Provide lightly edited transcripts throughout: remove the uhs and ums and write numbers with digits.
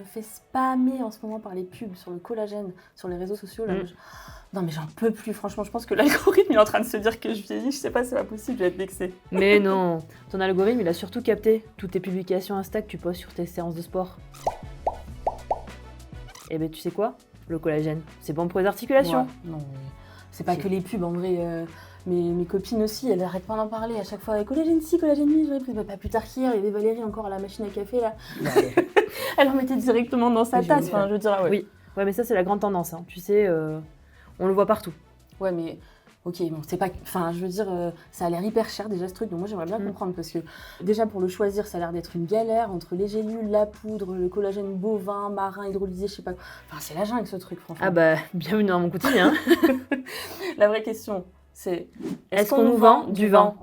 me fais spammer en ce moment par les pubs sur le collagène, sur les réseaux sociaux. Là, Non mais j'en peux plus, franchement, je pense que l'algorithme il est en train de se dire que je vieillis, je sais pas, c'est pas possible, je vais être vexée. Mais non, ton algorithme il a surtout capté toutes tes publications Insta que tu postes sur tes séances de sport. Et ben tu sais quoi? Le collagène, c'est bon pour les articulations. Ouais, non, mais c'est pas que les pubs, en vrai. Mes copines aussi, elles arrêtent pas d'en parler à chaque fois. Collagène ci, collagène mi, j'aurais pris. Pas plus tard qu'hier, il y avait Valérie encore à la machine à café là. Elle en mettait directement dans sa tasse, enfin je veux dire, ouais. Oui, ouais, mais ça c'est la grande tendance, hein. Tu sais, on le voit partout. Ouais, mais ok, bon, c'est pas. Enfin, je veux dire, ça a l'air hyper cher déjà ce truc, donc moi j'aimerais bien comprendre parce que déjà pour le choisir, ça a l'air d'être une galère entre les gélules, la poudre, le collagène bovin, marin, hydrolysé, je sais pas. Enfin, c'est la jungle ce truc, franchement. Ah bah, bienvenue dans mon quotidien. La vraie question, c'est est-ce qu'on nous vend du vent?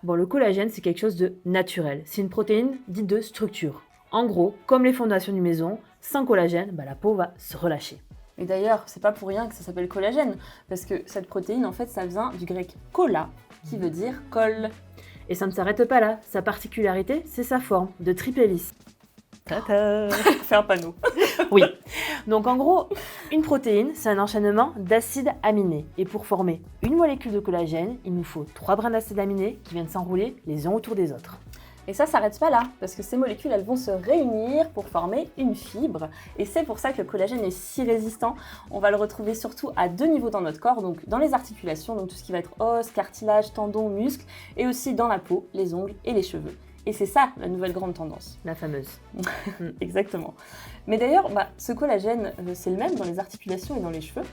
Bon, le collagène, c'est quelque chose de naturel. C'est une protéine dite de structure. En gros, comme les fondations d'une maison, sans collagène, bah, la peau va se relâcher. Et d'ailleurs, c'est pas pour rien que ça s'appelle collagène, parce que cette protéine, en fait, ça vient du grec kolla, qui veut dire colle. Et ça ne s'arrête pas là. Sa particularité, c'est sa forme, de triple hélice. Tata. Fais un panneau. Oui. Donc en gros, une protéine, c'est un enchaînement d'acides aminés. Et pour former une molécule de collagène, il nous faut 3 brins d'acides aminés qui viennent s'enrouler les uns autour des autres. Et ça s'arrête pas là, parce que ces molécules, elles vont se réunir pour former une fibre. Et c'est pour ça que le collagène est si résistant. On va le retrouver surtout à 2 niveaux dans notre corps, donc dans les articulations, donc tout ce qui va être os, cartilage, tendons, muscles, et aussi dans la peau, les ongles et les cheveux. Et c'est ça la nouvelle grande tendance. La fameuse. Exactement. Mais d'ailleurs, ce collagène, c'est le même dans les articulations et dans les cheveux.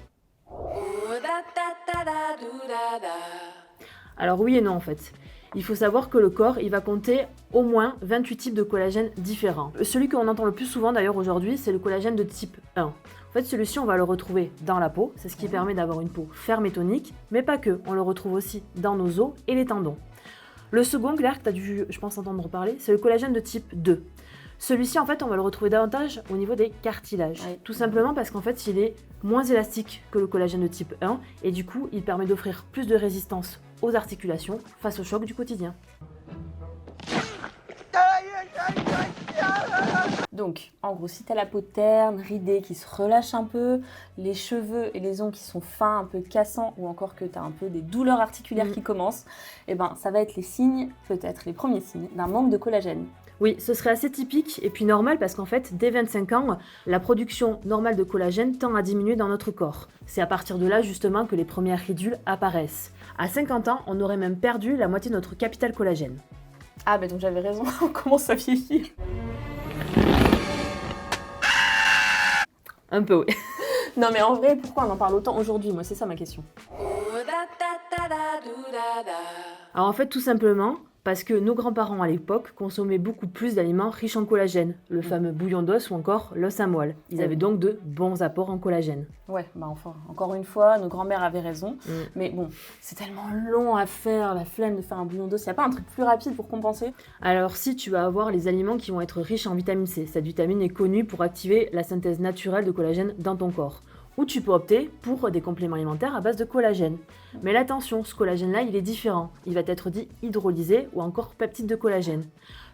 Alors oui et non en fait. Il faut savoir que le corps, il va compter au moins 28 types de collagène différents. Celui qu'on entend le plus souvent d'ailleurs aujourd'hui, c'est le collagène de type 1. En fait, celui-ci, on va le retrouver dans la peau, c'est ce qui permet d'avoir une peau ferme et tonique, mais pas que, on le retrouve aussi dans nos os et les tendons. Le second, Claire, que tu as dû, je pense, entendre parler, c'est le collagène de type 2. Celui-ci, en fait, on va le retrouver davantage au niveau des cartilages. Ouais. Tout simplement parce qu'en fait, il est moins élastique que le collagène de type 1 et du coup, il permet d'offrir plus de résistance aux articulations face au choc du quotidien. Donc, en gros, si tu as la peau terne, ridée, qui se relâche un peu, les cheveux et les ongles qui sont fins, un peu cassants, ou encore que tu as un peu des douleurs articulaires qui commencent, eh ben, ça va être les signes, peut-être les premiers signes, d'un manque de collagène. Oui, ce serait assez typique et puis normal parce qu'en fait, dès 25 ans, la production normale de collagène tend à diminuer dans notre corps. C'est à partir de là justement que les premières ridules apparaissent. À 50 ans, on aurait même perdu la moitié de notre capital collagène. Ah bah donc j'avais raison, on commence à vieillir. Un peu, oui. Non mais en vrai, pourquoi on en parle autant aujourd'hui? Moi, c'est ça ma question. Alors en fait, tout simplement parce que nos grands-parents à l'époque consommaient beaucoup plus d'aliments riches en collagène, le fameux bouillon d'os ou encore l'os à moelle. Ils avaient donc de bons apports en collagène. Ouais, bah enfin, encore une fois, nos grands-mères avaient raison. Mais bon, c'est tellement long à faire, la flemme de faire un bouillon d'os. Il n'y a pas un truc plus rapide pour compenser? Alors si, tu vas avoir les aliments qui vont être riches en vitamine C. Cette vitamine est connue pour activer la synthèse naturelle de collagène dans ton corps. Ou tu peux opter pour des compléments alimentaires à base de collagène. Mais là, attention, ce collagène-là, il est différent. Il va être dit hydrolysé ou encore peptide de collagène.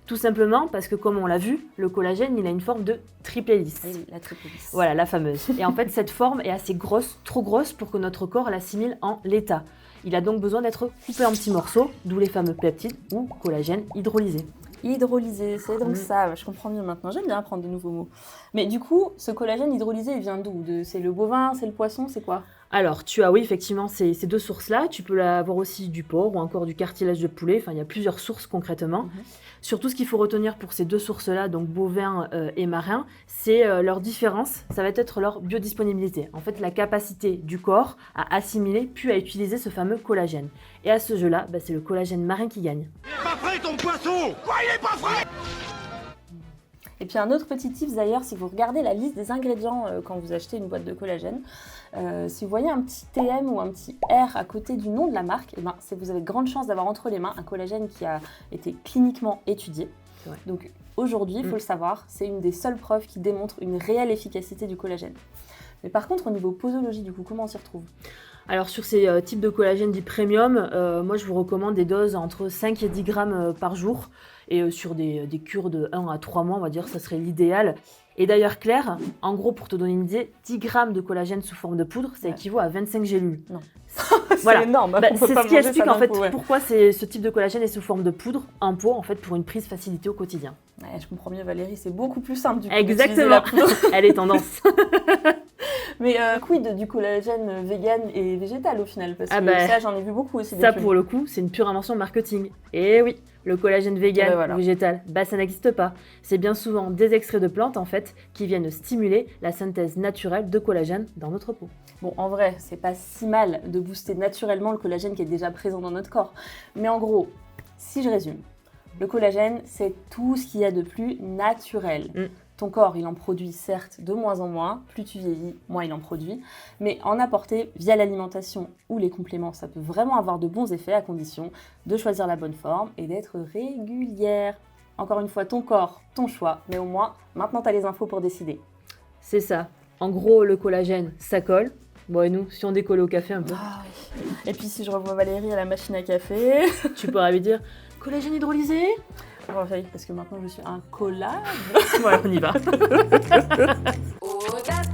Tout simplement parce que, comme on l'a vu, le collagène, il a une forme de triple hélice. Oui, la triple hélice. Voilà, la fameuse. Et en fait, cette forme est assez grosse, trop grosse pour que notre corps l'assimile en l'état. Il a donc besoin d'être coupé en petits morceaux, d'où les fameux peptides ou collagène hydrolysé. Hydrolysé, c'est donc ça, je comprends mieux maintenant, j'aime bien apprendre de nouveaux mots. Mais du coup, ce collagène hydrolysé, il vient d'où? C'est le bovin, c'est le poisson, c'est quoi? Alors, tu as, oui, effectivement, ces 2 sources-là. Tu peux l'avoir aussi du porc ou encore du cartilage de poulet. Enfin, il y a plusieurs sources concrètement. Surtout, ce qu'il faut retenir pour ces 2 sources-là, donc bovin et marin, c'est leur différence. Ça va être leur biodisponibilité. En fait, la capacité du corps à assimiler puis à utiliser ce fameux collagène. Et à ce jeu-là, c'est le collagène marin qui gagne. Il est pas frais ton poisson! Quoi, il est pas frais? Et puis un autre petit tips d'ailleurs, si vous regardez la liste des ingrédients quand vous achetez une boîte de collagène, si vous voyez un petit TM ou un petit R à côté du nom de la marque, vous avez de grandes chances d'avoir entre les mains un collagène qui a été cliniquement étudié. Ouais. Donc aujourd'hui, il faut le savoir, c'est une des seules preuves qui démontre une réelle efficacité du collagène. Mais par contre, au niveau posologie, du coup, comment on s'y retrouve? Alors sur ces types de collagène dit premium, moi je vous recommande des doses entre 5 et 10 grammes par jour. Et sur des cures de 1 à 3 mois, on va dire, ça serait l'idéal. Et d'ailleurs, Claire, en gros, pour te donner une idée, 10 grammes de collagène sous forme de poudre, ça équivaut à 25 gélules. Non. Voilà. C'est énorme. Bah, On peut c'est pas ce qui manger explique ça en d'un fait coup, ouais. pourquoi ce type de collagène est sous forme de poudre en pot, en fait, pour une prise facilitée au quotidien. Ouais, je comprends mieux Valérie, c'est beaucoup plus simple du coup. Exactement. d'utiliser la poudre. Elle est tendance. Mais quid du collagène vegan et végétal au final? Parce Ah que bah, ça, j'en ai vu beaucoup aussi. Ça, des pour le coup, c'est une pure invention marketing. Et oui, le collagène vegan Eh ben voilà. ou végétal, bah ça n'existe pas. C'est bien souvent des extraits de plantes, en fait, qui viennent stimuler la synthèse naturelle de collagène dans notre peau. Bon, en vrai, c'est pas si mal de booster naturellement le collagène qui est déjà présent dans notre corps. Mais en gros, si je résume, le collagène, c'est tout ce qu'il y a de plus naturel. Ton corps, il en produit certes de moins en moins, plus tu vieillis, moins il en produit, mais en apporter via l'alimentation ou les compléments, ça peut vraiment avoir de bons effets à condition de choisir la bonne forme et d'être régulière. Encore une fois, ton corps, ton choix, mais au moins, maintenant tu as les infos pour décider. C'est ça. En gros, le collagène, ça colle. Bon, et nous, si on décolle au café un peu, Ah oui. Et puis si je revois Valérie à la machine à café, tu pourras lui dire collagène hydrolysé. parce que maintenant je suis un collab. Voilà, on y va. Audace